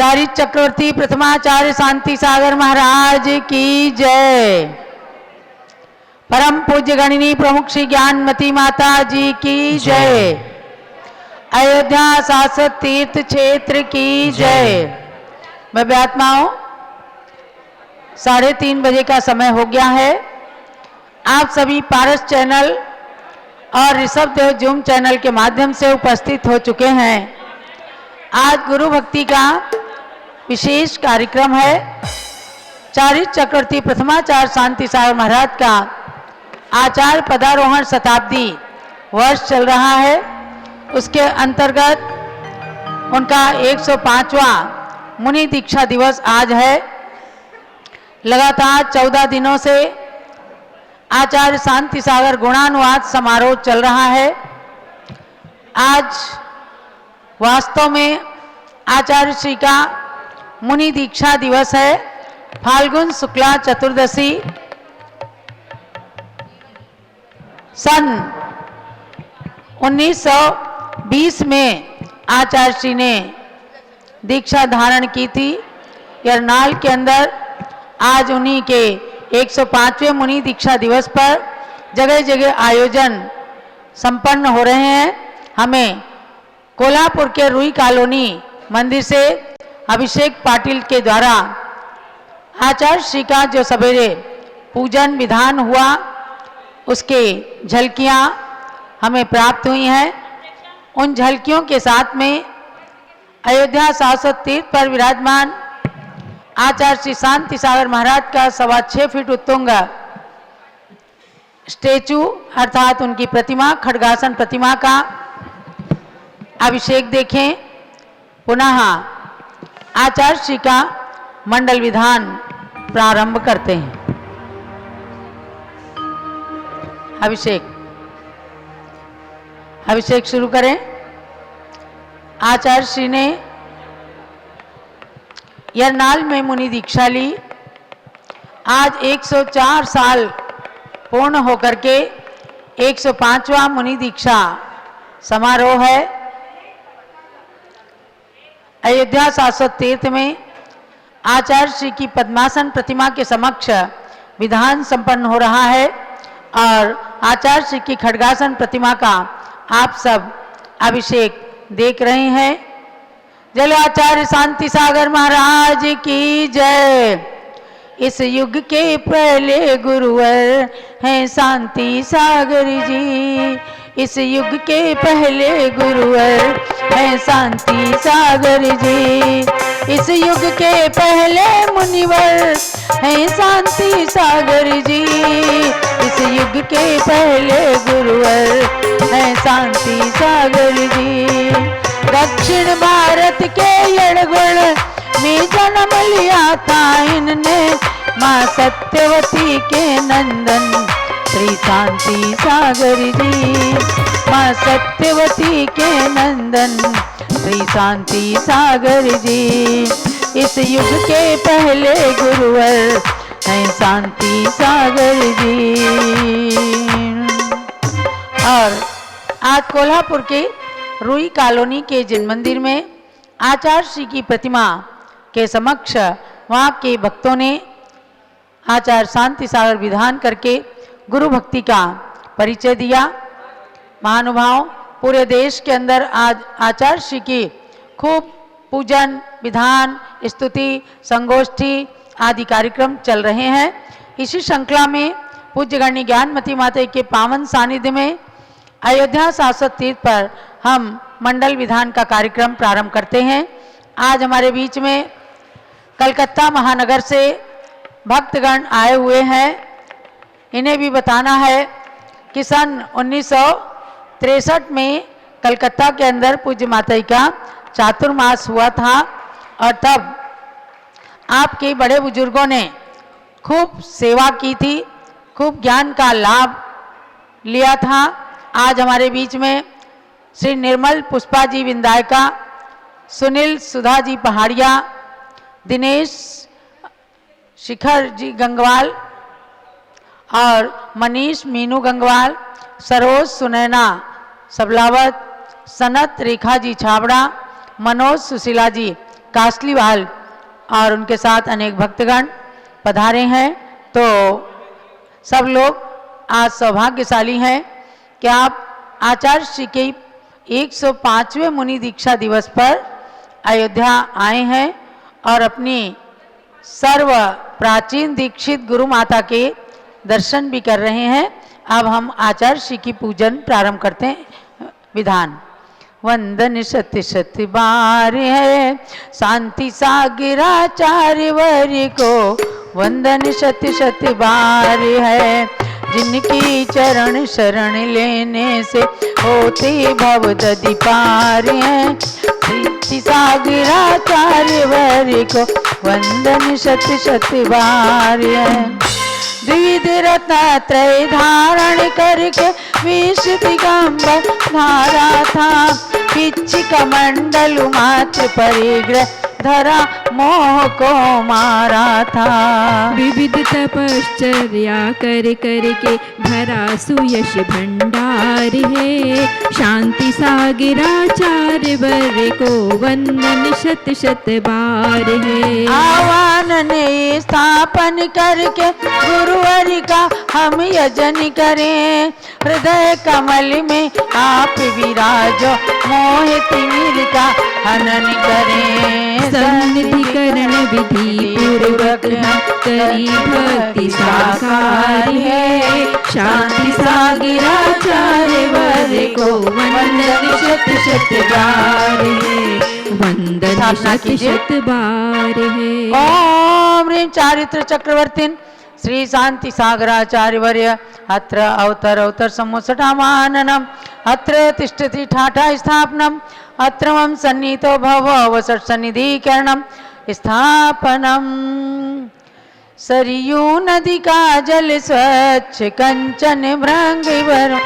चारित चक्रवर्ती प्रथमाचार्य शांति सागर महाराज की जय। परम पूज्य गणिनी प्रमुख श्री ज्ञानमती माता जी की जय। अयोध्या शाश्वत तीर्थ क्षेत्र की जय। मैं आत्माओं 3:30 बजे का समय हो गया है। आप सभी पारस चैनल और ऋषभ देव जूम चैनल के माध्यम से उपस्थित हो चुके हैं। आज गुरु भक्ति का विशेष कार्यक्रम है। चारित चक्रवर्ती प्रथमाचार्य शांति सागर महाराज का आचार्य पदारोहण शताब्दी वर्ष चल रहा है। उसके अंतर्गत उनका 105वां मुनि दीक्षा दिवस आज है। लगातार 14 दिनों से आचार्य शांति सागर गुणानुवाद समारोह चल रहा है। आज वास्तव में आचार्य श्री का मुनि दीक्षा दिवस है। फाल्गुन शुक्ला चतुर्दशी सन 1920 में आचार्य श्री ने दीक्षा धारण की थी। यरनाल के अंदर आज उन्हीं के 105वें मुनि दीक्षा दिवस पर जगह जगह आयोजन संपन्न हो रहे हैं। हमें कोल्हापुर के रुई कॉलोनी मंदिर से अभिषेक पाटिल के द्वारा आचार्य श्री का जो सवेरे पूजन विधान हुआ उसके झलकियां हमें प्राप्त हुई हैं। उन झलकियों के साथ में अयोध्या शाश्वत तीर्थ पर विराजमान आचार्य श्री शांति सागर महाराज का 6.25 फीट उत्तुंग स्टेचू अर्थात उनकी प्रतिमा खड्गासन प्रतिमा का अभिषेक देखें। पुनः आचार्य श्री का मंडल विधान प्रारंभ करते हैं। अभिषेक शुरू करें। आचार्य श्री ने यरनाल में मुनि दीक्षा ली। आज 104 साल पूर्ण होकर के 105वां मुनि दीक्षा समारोह है। अयोध्या शाश्वत तीर्थ में आचार्य श्री की पद्मासन प्रतिमा के समक्ष विधान संपन्न हो रहा है और आचार्य श्री की खड्गासन प्रतिमा का आप सब अभिषेक देख रहे हैं। जय आचार्य शांति सागर महाराज की जय। इस युग के पहले गुरुवर हैं शांति सागर जी। इस युग के पहले गुरुवर हैं शांति सागर जी। इस युग के पहले मुनिवर हैं शांति सागर जी। इस युग के पहले गुरुवर हैं शांति सागर जी। दक्षिण भारत के यड़गुण में जन्म लिया था इनने माँ सत्यवती के नंदन श्री शांति सागर जी। माँ सत्यवती के नंदन श्री शांति सागर जी। इस युग के पहले गुरुवर हैं शांति सागर जी। और आज कोल्हापुर के रुई कॉलोनी के जिन मंदिर में आचार्य श्री की प्रतिमा के समक्ष वहाँ के भक्तों ने आचार्य शांति सागर विधान करके गुरु भक्ति का परिचय दिया। महानुभाव पूरे देश के अंदर आज आचार्य श्री की खूब पूजन विधान स्तुति संगोष्ठी आदि कार्यक्रम चल रहे हैं। इसी श्रृंखला में पूज्य गणनी ज्ञानमती माता के पावन सानिध्य में अयोध्या शाश्वत तीर्थ पर हम मंडल विधान का कार्यक्रम प्रारंभ करते हैं। आज हमारे बीच में कलकत्ता महानगर से भक्तगण आए हुए हैं। इन्हें भी बताना है कि सन 1963 में कलकत्ता के अंदर पूज्य माता का चातुर्मास हुआ था और तब आपके बड़े बुजुर्गों ने खूब सेवा की थी, खूब ज्ञान का लाभ लिया था। आज हमारे बीच में श्री निर्मल पुष्पा जी विंदायका, सुनील सुधा जी पहाड़िया, दिनेश शिखर जी गंगवाल और मनीष मीनू गंगवाल, सरोज सुनैना सबलावत, सनत रेखा जी छाबड़ा, मनोज सुशीला जी कासलीवाल और उनके साथ अनेक भक्तगण पधारे हैं। तो सब लोग आज सौभाग्यशाली हैं कि आप आचार्य श्री के 105वें मुनि दीक्षा दिवस पर अयोध्या आए हैं और अपनी सर्व प्राचीन दीक्षित गुरु माता के दर्शन भी कर रहे हैं। अब हम आचार्य श्री की पूजन प्रारंभ करते हैं। विधान वंदन शत शत बार है शांति सागर आचार्य वर्य को, वंदन शत शत बार है जिनकी चरण शरण लेने से होते भव दधि पार हैं। शांति सागर आचार्य वर्य को वंदन शत शत बार है। द्विविध रत्न त्रय धारण करके विष दिगंबर धारा था, पिच्छ कमंडल मात्र परिग्रह धरा मोह को मारा था। विविध तपश्चर्या कर कर के भरा सुयश भंडार है, शांति सागर आचार्य वर्य को वंदन शत शत बार है। आह्वान ने स्थापन करके गुरुवर का हम यजन करें, हृदय कमल में आप विराजो मोह तिमिर का हनन करें। सन्निधिकरण विधि पूर्वक करी भक्ति साकार है, शांति सागर आचार्य वर्य को वंदन शत शत बार है, वंदन शत शत बार है। ओम ह्रीं चारित्र चक्रवर्तीन् श्री शांति सागराचार्य वर्य अत्र अवतर सम्मुसटामाननम् अत्र तिष्ठति ठाठा स्थापनम् अत्र मम सन्नीतो भव अवसर सन्निधिकरणम् स्थापनम्। सरयू नदी का जल स्वच्छ कंचन भृंग वरुण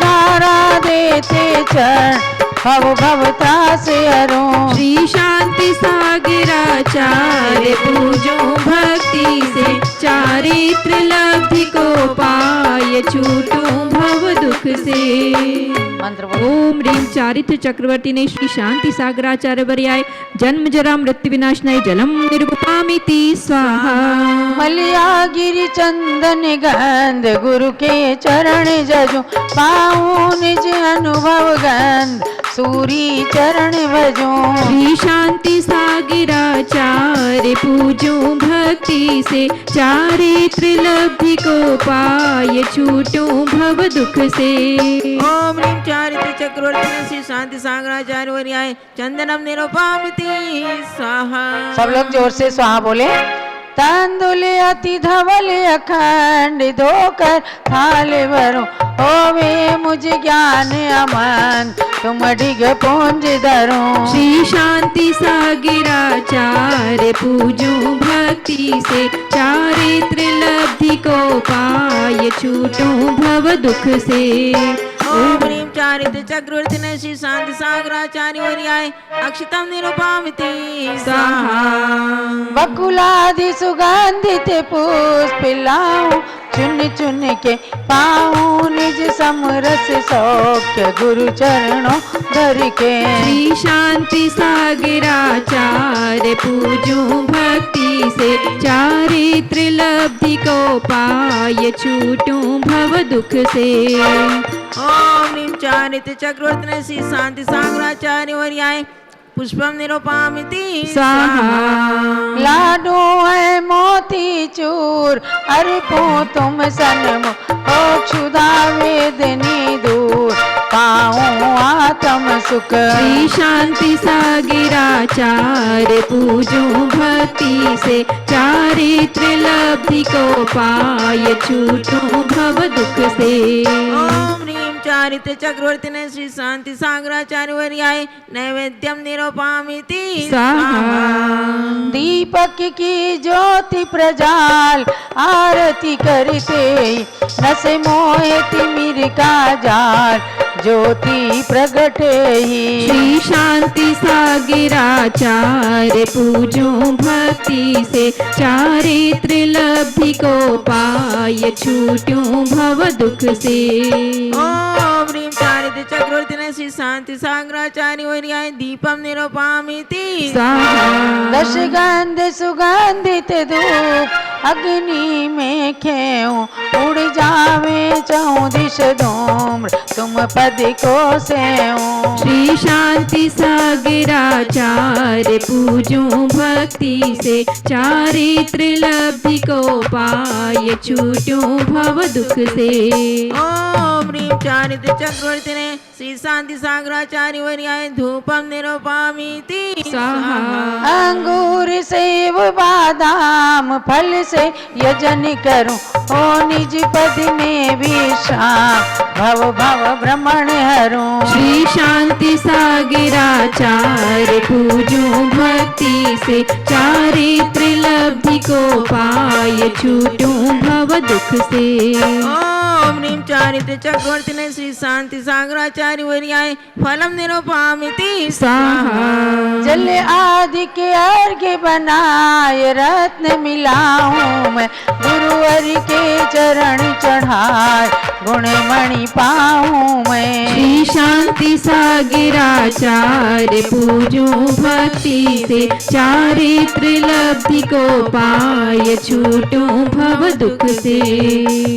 धारा देते चरण भव भवता से अरुण। श्री शांति सागर आचार्य पूजो भक्ति से, चारित्र लब्धि को पाय छूटो भव दुख से। ओम ह्रीं चारित्र चक्रवर्ती ने श्री शांति सागराचार्य वर्याय जन्म जरा मृत्यु विनाशनाय जलम निरुपमामिति स्वाहा। मलिया गिरि चंदन गंध गुरु के चरण जजो पाऊं निज अनुभव गंध सूरी चरण भजो। श्री शांति सागराचार्य पूजो भक्ति से, चारित्र लब्धि को पाय छूटो भव दुख से। ओम ह्रीं चारित्र चक्रवर्ती श्री शांति सागराचार्य वर्याय चंदनम निरुपमामिति स्वाहा। सब लोग जोर से स्वाहा बोले। तांदुल अति धवल अखंड धोकर थाल भरो, होवे मुझे ज्ञान अमन तुम डिग पुंज धरो। श्री शांति सागराचार्य पूजो भक्ति से, चारित्र लब्धि को पाय छूटो भव दुख से। ओम ह्रीं चारित्र चक्रवर्ती श्री शांति सागराचार्य वर्याय अक्षतम निरुपमामिति स्वाहा। बकुलादि सुगंधित पुष्प लाऊं चुन चुन के पाऊं निज समरस सौख्य गुरु चरणों धर के। श्री शांति सागराचार्य पूजो भक्ति से, चारित्र लब्धि को पाय छूटो भव दुख से। ओम ह्रीं चारित्र चक्रवर्ती श्री शांति सागराचार्य वर्याय पुष्पम निरुपमामिति स्वाहा। लाडो है मोती चूर अर्पो तुम सन्मुख हो क्षुधा वेदनी दूर पाऊं आत्म सुख। श्री शांति सागराचार्य पूजो भक्ति से, चारित्र लब्धि को पाय छूटो भव दुख से। ओम ह्रीं चारित्र चक्रवर्ती श्री शांति सागराचार्य वर्याय नैवेद्यम निरुपमामिति स्वाहा। दीपक की ज्योति प्रजाल आरती करते रस मोह तिमिर का जाल ज्योति प्रगट ही। श्री शांति सागराचार्य पूजो भक्ति से, चारित्र लब्धि को पाय छूटो भव दुख से। ओम ओम ह्रीं चारित्र चक्रवर्तिने श्री शांति सागराचार्य वर्याय दीपम निरूपयामि स्वाहा दश गंध सुगंधित धूप अग्नि में खेऊं उड़ जावे चौं दिश धूम्र तुम पद को सेऊं। श्री शांति सागराचार्य पूजूं भक्ति से चारित्र लब्धि को पाय छूटूं भव दुख से। ओम ह्रीं चारित्र चक्रवर्तिने श्री शांति सागराचार्य वर्याय धूपम निरूपयामि स्वाहा अंगूर सेव बादाम फल से यजन करूं ओ निज पद में विश्राम भव भव भ्रमण हरूं। श्री शांति सागराचार्य पूजूं भक्ति से चारित्र लब्धि को पाय छूटूं भव दुख से। ओम ह्रीं चारित्र चक्रवर्तिने श्री शांति सागराचार्य वर्याय फलम निरूपयामि स्वाहा जल आदि के अर्घ्य बनाए रत्न मिलाऊं मैं गुरुवर के चरण चढ़ाए गुण मणि पाऊं मैं। श्री शांति सागराचार्य पूजूं भक्ति से चारित्र लब्धि को पाय छूटूं भव दुख से।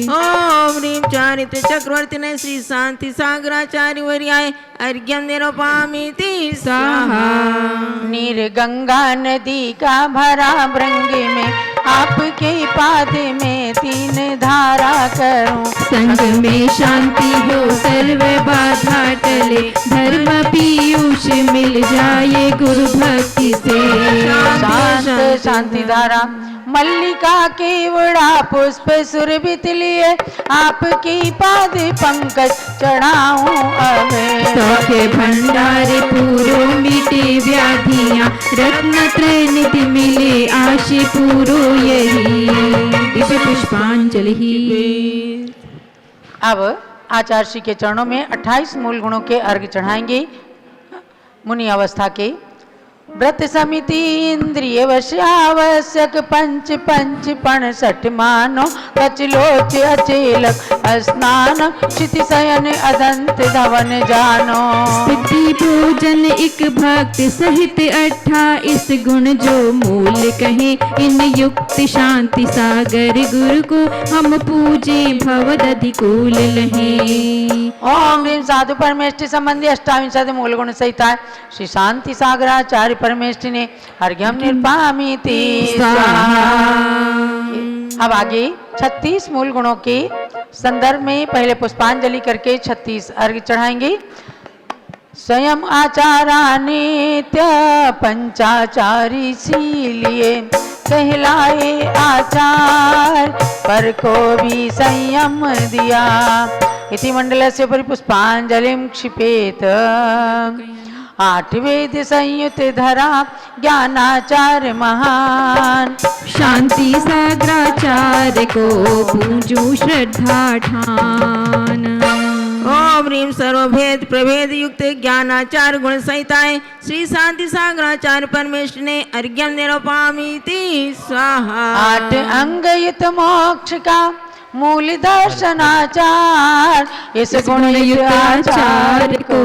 ओम ह्रीं चारित्र चक्रवर्तिने श्री शांति सागराचार्य वर्याय अर्घ्यम निरूपयामि स्वाहा नीर गंगा नदी का भरा भृंग में आपके पाद में तीन धारा करूं। संग में शांति हो सर्व बाधा टले धर्म पीयूष मिल जाए गुरु भक्ति से। शांत शांति धारा मल्लिका केवड़ा पुष्प सुरभित लिए आपकी पाद पंकज चढ़ाऊं अबे। सौखे भंडारे पूरो मिटे व्याधियां रत्न त्रय निधि मिले आशे पूरो यही दिव्य पुष्पांजलि। अब आचार्य श्री के चरणों में 28 मूल गुणों के अर्घ चढ़ाएंगे। मुनि अवस्था के व्रत समिति इंद्रिय वश आवश्यक पंच पंच पण सठ मानो कचलोच अचेलक स्नान क्षिति शयन अदंत धवन जानो। सिद्धि पूजन एक भक्त सहित 28 गुण जो मूल कहे इन युक्त शांति सागर गुरु को हम पूजे भवदधि कूल लहे। ओम ह्रीं साधु परमेष्टि संबंधी 28 मूल गुण सहित श्री शांति सागराचार्य परमेष्टि ने अर्घ्यम निरूपयामि स्वाहा। अब आगे 36 मूल गुणों के संदर्भ में पहले पुष्पांजलि करके 36 अर्घ चढ़ाएंगे। स्वयं आचारा नित्य पंचाचारी शीलिए कहलाए आचार पर को भी संयम दिया। इति मंडलस्य उपरि पुष्पांजलिं क्षिपेत। 8 वेद संयुत धरा ज्ञानाचार्य महान शांति सागराचार्य को पूजू श्रद्धा ठान। ओम ह्रीं सर्वभेद प्रभेद युक्त ज्ञानाचार गुण सहिताय श्री शांति सागराचार्य परमेश्वर ने अर्घ्यम निरूपयामि स्वाहा। 8 अंग युत मोक्ष का मूल दर्शनाचार इस गुण युक्त आचार्य को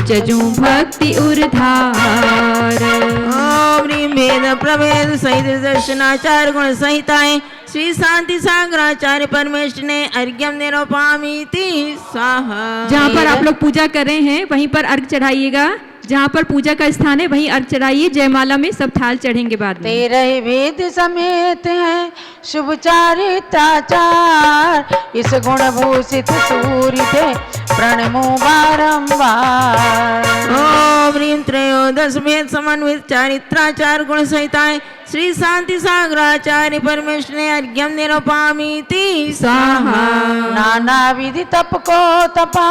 जजू भक्ति उर्धार। ओम ह्रीं भेद प्रभेद सहित दर्शनाचार गुण सहिताय श्री शांति सागराचार्य परमेश्वर ने अर्घ्यम निरूपयामि स्वाहा। जहाँ पर आप लोग पूजा कर रहे हैं वहीं पर अर्घ चढ़ाइएगा। जहाँ पर पूजा का स्थान है वहीं अर्घ चढ़ाइए। जयमाला में सब थाल चढ़ेंगे बाद में। 13 वेद समेत हैं शुभ चारित्राचार इस गुण भूषित सूर्य थे प्रणमो बारंबार। ओम ह्रीं त्रयोदश वेद समन्वित चारित्राचार गुण सहिताय श्री शांति सागराचार्य परमेश्वर ने अर्घ्यम निरूपयामि स्वाहा। नाना विधि तप को तपा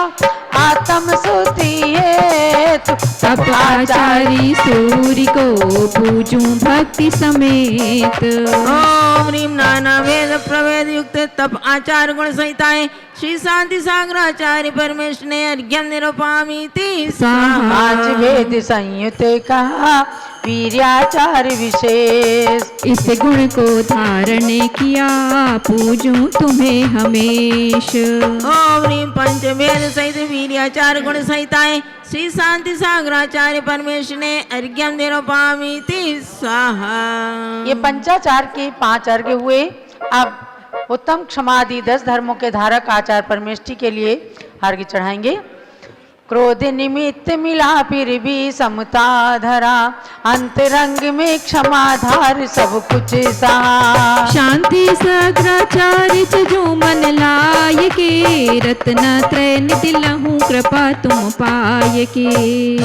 आत्म सुधि हेतु तप आचारी सूर्य को पूजू भक्ति समेत। ओम ह्रीं नाना वेद प्रवेद युक्त तप आचार गुण सहिताय श्री शांति सागराचार्य परमेश्वर ने अर्घ्यम निरूपयामि स्वाहा। 5 वेद संयुत कहा वीर्याचार विशेष। इस गुण को धारण किया पूजूं तुम्हें हमेश। ओम ह्रीं पंचभेद सहित वीर्याचार गुण सहिताय श्री शांति सागराचार्य परमेश्वर ने अर्घ्यम निरूपामीति स्वाहा। ये पंचाचार के 5 अर्घ्य हुए। अब उत्तम क्षमादि 10 धर्मों के धारक आचार्य परमेष्टि के लिए अर्घ्य चढ़ाएंगे। क्रोध निमित्त मिला फिर भी समता धरा, अंतरंग में क्षमाधार सब कुछ सहा। शांति सग्राचार्य जो मन लाय के, रत्न त्रय निधि लहू कृपा तुम पाय के।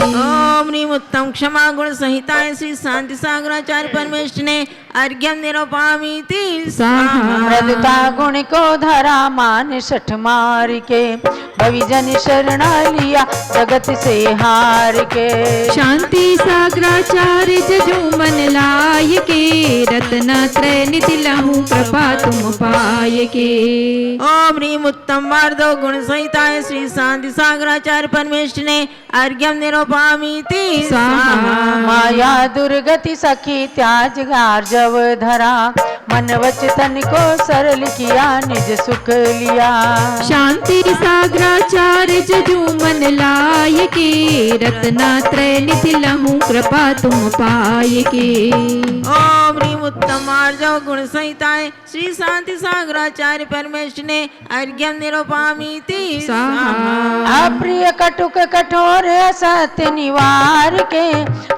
ओम ह्रीं उत्तम क्षमा गुण सहिताय श्री शांति सागराचार्य परमेश्वर ने अर्घ्यम निरूपामीति स्वाहा। मृदुता गुण को धरा मान 6 मार के, भविजन शरणा लिया जगत से हार के। शांति सागराचार्य जो मन लाय के, रत्न त्रय निधि लहू कृपा तुम पाय के। ओम ह्रीं उत्तम वार्धो गुण सहिताय श्री शांति सागराचार्य परमेश्वर ने अर्घ्यम निरूपामीति स्वाहा। माया दुर्गति सखी त्याज गार्जव धरा, मन वच तन को सरल किया निज सुख लिया। शांति सागराचार्य जो मन लाय के, रत्ना त्रय निधि लहू कृपा तुम पाय के। ओम ह्रीं उत्तम आर्जव गुण सहिताय श्री शांति सागराचार्य परमेश्वर ने अर्घ्यम निरूपामीति स्वाहा। अप्रिय कटुक कठोर असत्य निवार के,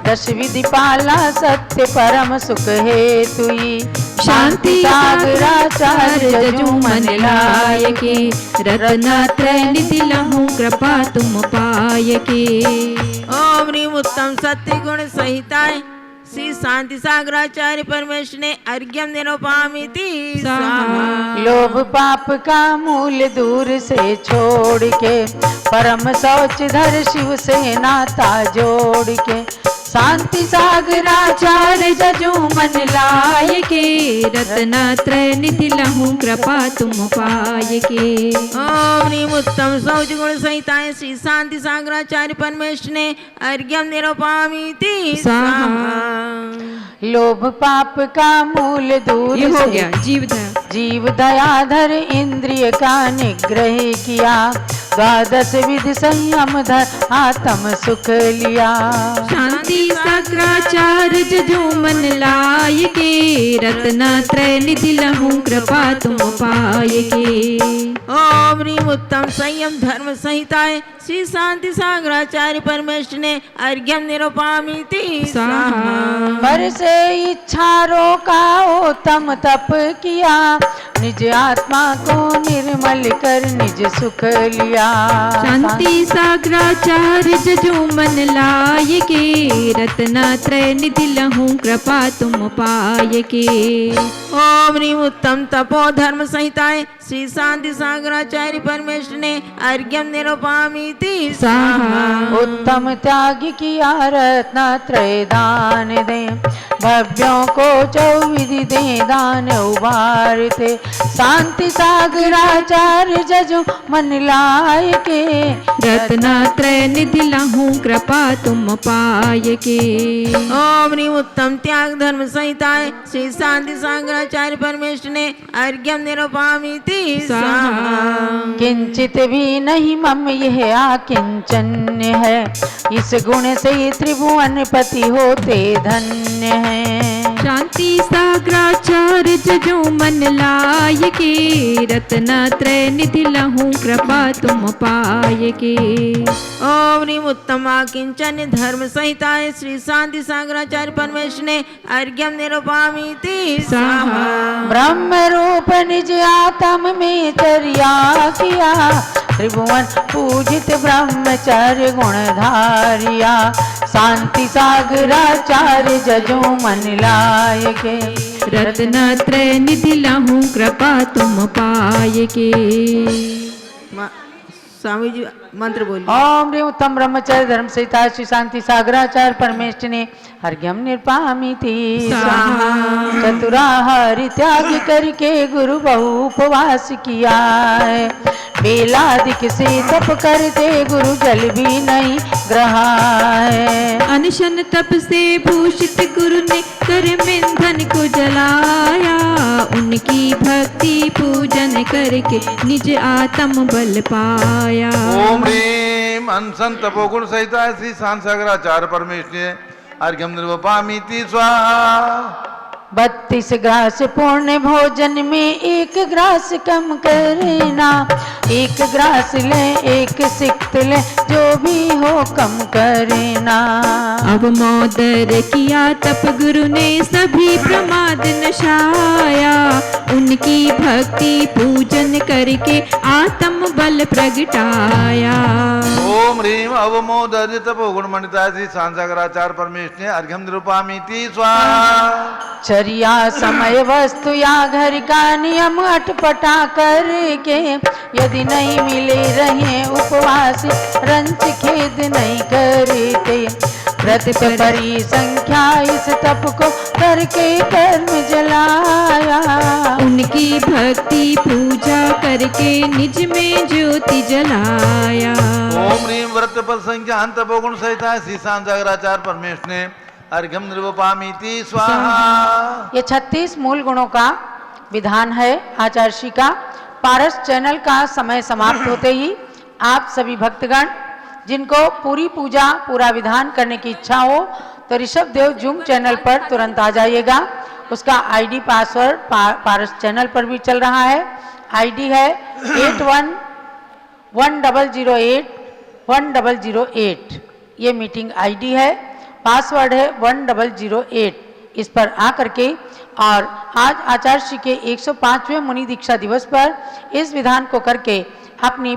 10 विधि पाला सत्य परम सुख हेतुई। शांति सागराचार्य जो मन लाय के, रत्ना त्रय निधि लहू कृपा तुम पाय के। ओम ह्रीं उत्तम सत्य गुण सहिताय श्री शांति सागराचार्य परमेश्वर ने अर्घ्यम निरूपामीति स्वाहा। लोभ पाप का मूल दूर से छोड़ के, परम शौच धर शिव से नाता जोड़ के। शांति सागराचार्य जो मन लाय के, रत्ना त्रय निधि लहू कृपा तुम पाय के। ओम ह्रीं उत्तम शौच गुण सहिताय श्री शांति सागराचार्य परमेश्वर ने अर्घ्यम निरूपामीति स्वाहा। लोभ पाप का मूल दूर ये हो से गया जीव दया। जीव दयाधर इंद्रिय का निग्रह किया, 12 विधि संयम धर आत्म सुख लिया। शांति सागराचार्य जो मन लाय के, रत्ना त्रय निधि लहू कृपा तुम पाय के। ओम ह्रीं उत्तम संयम धर्म सहिताय श्री शांति सागराचार्य परमेश्वर ने अर्घ्यम निरूपामीति स्वाहा। पर से इच्छा रोका उत्तम तप किया, निज आत्मा को निर्मल कर निज सुख लिया। शांति सागराचार्य जो मन लाय के, रत्ना त्रय निधि लहू कृपा तुम पाय के। ओम ह्रीं उत्तम तपो धर्म सहिताय श्री शांति सागराचार्य परमेश्वर ने अर्घ्यम निरूपामीति स्वाहा। उत्तम त्याग किया रत्न त्रय दान दे, भव्यों को 24 दे दान उबारते। शांति सागराचार्य जो मन लाय के, रत्ना त्रय निधि लहू कृपा तुम पाय के। ओम ह्रीं उत्तम त्याग धर्म सहिताय श्री शांति सागराचार्य परमेश्वर ने अर्घ्यम निरूपामीति स्वाहा। किंचित भी नहीं मम यह आकिंचन है, इस गुण से त्रिभुवन पति होते धन्य है। शांति सागराचार्य जो मन लाय के, रत्ना त्रय निधि लहू कृपा तुम पाय के। ओम ह्रीं उत्तम आकिंचन धर्म सहिताय श्री शांति सागराचार्य परमेश्वर ने अर्घ्यम निरूपामीति स्वाहा। ब्रह्म रूप निज आत्म में चर्या किया, त्रिभुवन पूजित ब्रह्मचर्य गुण धारिया। शांति सागराचार्य जजो मन लाय के, रत्ना त्रय निधि लहू कृपा तुम पाय के। स्वामी जी मंत्र बोलिए। ओम ह्रीं उत्तम ब्रह्मचर्य धर्म सहिता श्री शांति सागराचार्य परमेष्ठ ने अर्घ्यम निरूपामीति स्वाहा। चतुराहार त्याग करके गुरु बहु उपवास किया है, बेलादिक से तप करते गुरु जल भी नहीं ग्रहाए। अनशन तप से भूषित गुरु ने कर मेंधन को जलाया, उनकी भक्ति पूजन करके निज आत्म बल पाया। ओम ह्रीम अनशन तपोगुण सहिता श्री शांताचार्य परमेश्वर अर्घ्यम निर्वपामीति स्वाहा। 32 ग्रास पूर्ण भोजन में 1 ग्रास कम करना, 1 ग्रास ले 1 सिक्त ले जो भी हो कम करना। अब मोदर किया तप गुरु ने सभी प्रमाद नशाया, उनकी भक्ति पूजन करके आत्म बल प्रगटाया। ओम ह्रीम अवमोदर्य तपोगुण मंडिता श्री शांताचार्य परमेश्वर अर्घ्यम निर्वपामीति स्वाहा। चर्या समय वस्तु या घर का नियम अटपटा करके, यदि नहीं मिले रहे उपवास रंच खेद नहीं करते। व्रत परी संख्या इस तप को करके कर्म जलाया, उनकी भक्ति पूजा करके निज में ज्योति जलाया। ओम ह्रीम व्रत पर संख्या अंत तपोगुण सहिता श्री शांताचार्य परमेश्वर ने अर्घ्यम निर्वपामीति स्वाहा। ये 36 मूल गुणों का विधान है आचार्य का। पारस चैनल का समय समाप्त होते ही आप सभी भक्तगण जिनको पूरी पूजा पूरा विधान करने की इच्छा हो तो ऋषभ देव जूम चैनल पर तुरंत आ जाइएगा। उसका आईडी पासवर्ड पारस चैनल पर भी चल रहा है। आईडी है 8110081008। ये मीटिंग आईडी है, पासवर्ड है 1008। इस पर आकर के और आज आचार्य श्री के 105वें मुनि दीक्षा दिवस पर इस विधान को करके अपनी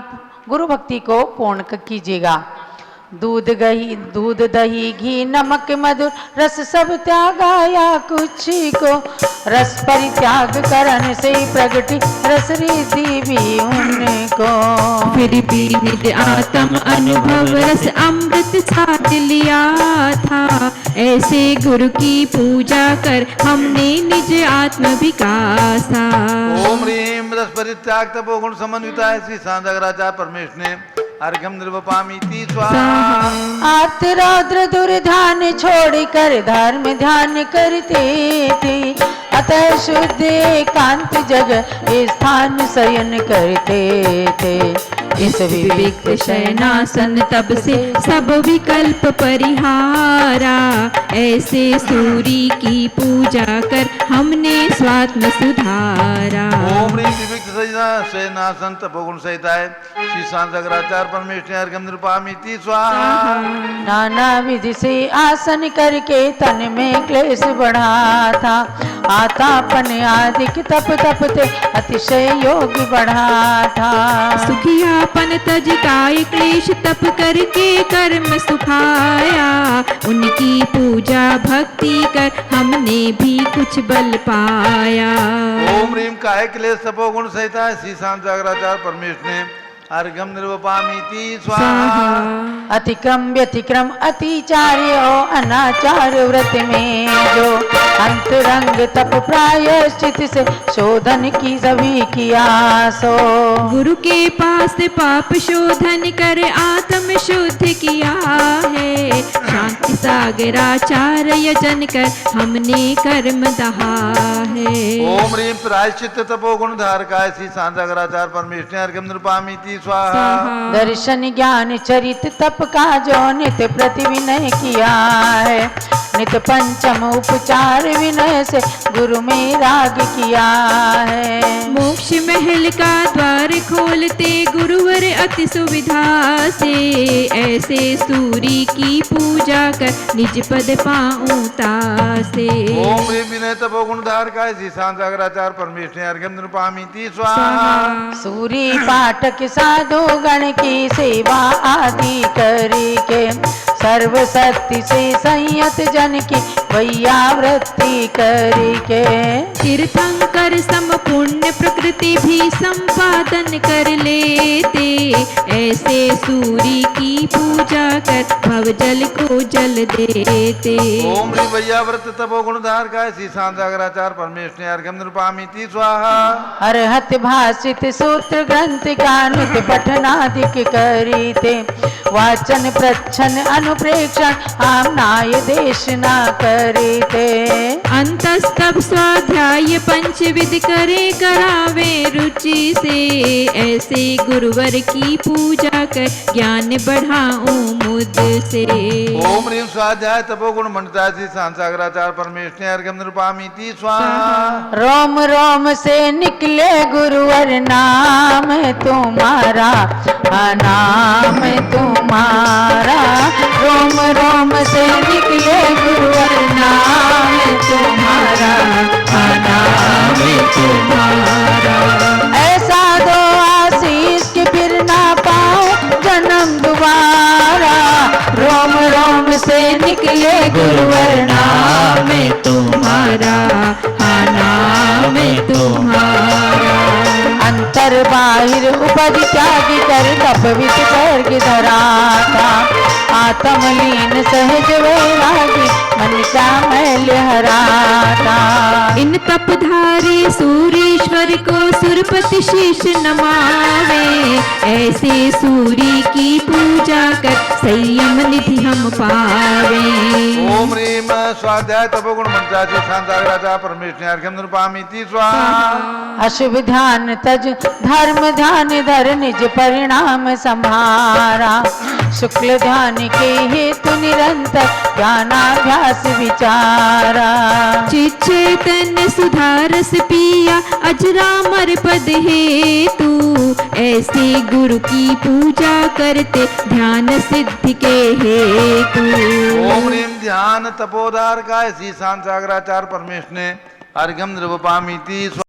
गुरु भक्ति को पूर्ण कीजिएगा। दूध दही घी नमक मधुर रस सब त्यागाया कुछ को, रस परित्याग करन से प्रगति रस रिद्धि भी उनको। फिर भी निज आत्म अनुभव रस अमृत साथ लिया था, ऐसे गुरु की पूजा कर हमने निज आत्म विकासा। ओम ह्रीम रस परित्याग तपोगुण समन्विता है श्री शांताचार्य परमेश्वर ने अर्घ्यम निर्वपामीति स्वाहा। आर्त रौद्र दुर्धान छोड़ कर धर्म ध्यान करते थे, अतः शुद्ध एकांत जगह स्थान शयन करते थे। इस विविक्त शयनासन तब से सब विकल्प परिहारा, ऐसे सूरी की पूजा कर हमने स्वात्म सुधारा। ओम ह्रीम विविक्त शयनासन तपोगुण सहिता है श्री शांताचार्य परमेश्वर अर्घ्यम निर्वपामीति स्वाहा। नाना विधि से आसन करके तन में क्लेश बढ़ा था, आतापन आदिक तप तपते अतिशय योग बढ़ा था। सुखियापन तज काय क्लेश तप करके कर्म सुखाया, उनकी पूजा भक्ति कर हमने भी कुछ बल पाया। ओम ह्रीम काय क्लेश तपोगुण सहिता है श्री शांताचार्य परमेश्वर ने अर्घ्यम निर्वपामीति स्वाहा। अतिक्रम व्यतिक्रम अतिचार्य अनाचार व्रत में जो अंतरंग तप प्रायश्चित से शोधन की सभी किया सो। गुरु के पास पाप शोधन कर आत्म शुद्ध किया है, शांति सागराचार्य जन कर हमने कर्म दहा है। ओम ह्रीम प्रायश्चित तपोगुण धारकाय श्री शांताचार्य परमेश्वर अर्घ्यम निर्वपामीति स्वाहा। दर्शन ज्ञान चरित तप का जो नित्य प्रति विनय किया है, नित पंचम उपचार विनय से गुरु में राग किया है। मोक्ष महल का द्वार खोलते गुरुवर अति सुविधा से, ऐसे सूरी की पूजा कर निज पद पाऊता से। ओम ह्रीम विनय तपोगुण धारकाय श्री शांताचार्य परमेश्वर अर्घ्यम निर्वपामीति स्वाहा। सूरी पाठक साधु गण की सेवा आदि करके, सर्व सत्य से संयत जन की वैयावृत्ति करके। तीर्थंकर सम पुण्य प्रकृति भी संपादन कर लेते, ऐसे सूर्य की पूजा कर भवजल को जल देते। ओम ह्रीं वैयाव्रत तपो गुणधार काय श्री शांत सागराचार्य परमेश्वर ने अर्घ्यम निरूपयामीति स्वाहा। अर्हत भाषित सूत्र ग्रंथ कानुत पठनादिक करीते वाचन प्रच्छन अनुप्रेक्षण आमनाय देशना करीते। अंतस्तव स्वाध्याय पंचविध करे करावे रुचि से ऐसे गुरुवर की पूजा कर ज्ञान बढ़ाऊं मुझसे। ओम ह्रीं स्वाध्याय तपो गुण मंडता श्री शांत सागराचार्य परमेश्वर ने अर्घ्यम निरूपयामीति स्वाहा। रोम रोम से निकले गुरुवर नाम तुम्हारा नाम तुम्हारा। रोम रोम से निकले गुरुवर नाम तुम्हारा नाम तुम्हारा। ऐसा दो आशीष के फिर ना पाओ जन्म दोबारा। रोम रोम से निकले गुरुवर नाम तुम्हारा नाम तुम्हारा। अंतर बाहिर उपज त्याग कर तप विच सर्ग धराता। आत्मलीन सहज वैरागी मन का मैल हराता। इन तपधारी सूर्येश्वर को सुरपति शीश नमावे ऐसे सूर्य की पूजा कर संयम निधि हम पावे। ओम ह्रीं स्वाध्याय तपो गुण मंडता श्री शांत सागराचार्य परमेश्वर ने अर्घ्यम निरूपयामीति स्वाहा। अशुभ ध्यान तज धर्म ध्यान धर निज परिणाम संभारा। शुक्ल ध्यान के हेतु निरंतर ज्ञानाभ्यास विचारा। चित चैतन्य सुधारस पिया अजरामर पद हेतु ऐसे गुरु की पूजा करते ध्यान सिद्धि के हेतु। ओम ह्रीं ध्यान तपोधार काय श्री शांत सागराचार्य परमेश्वर ने अर्घ्यम निरूपयामीति स्वाहा।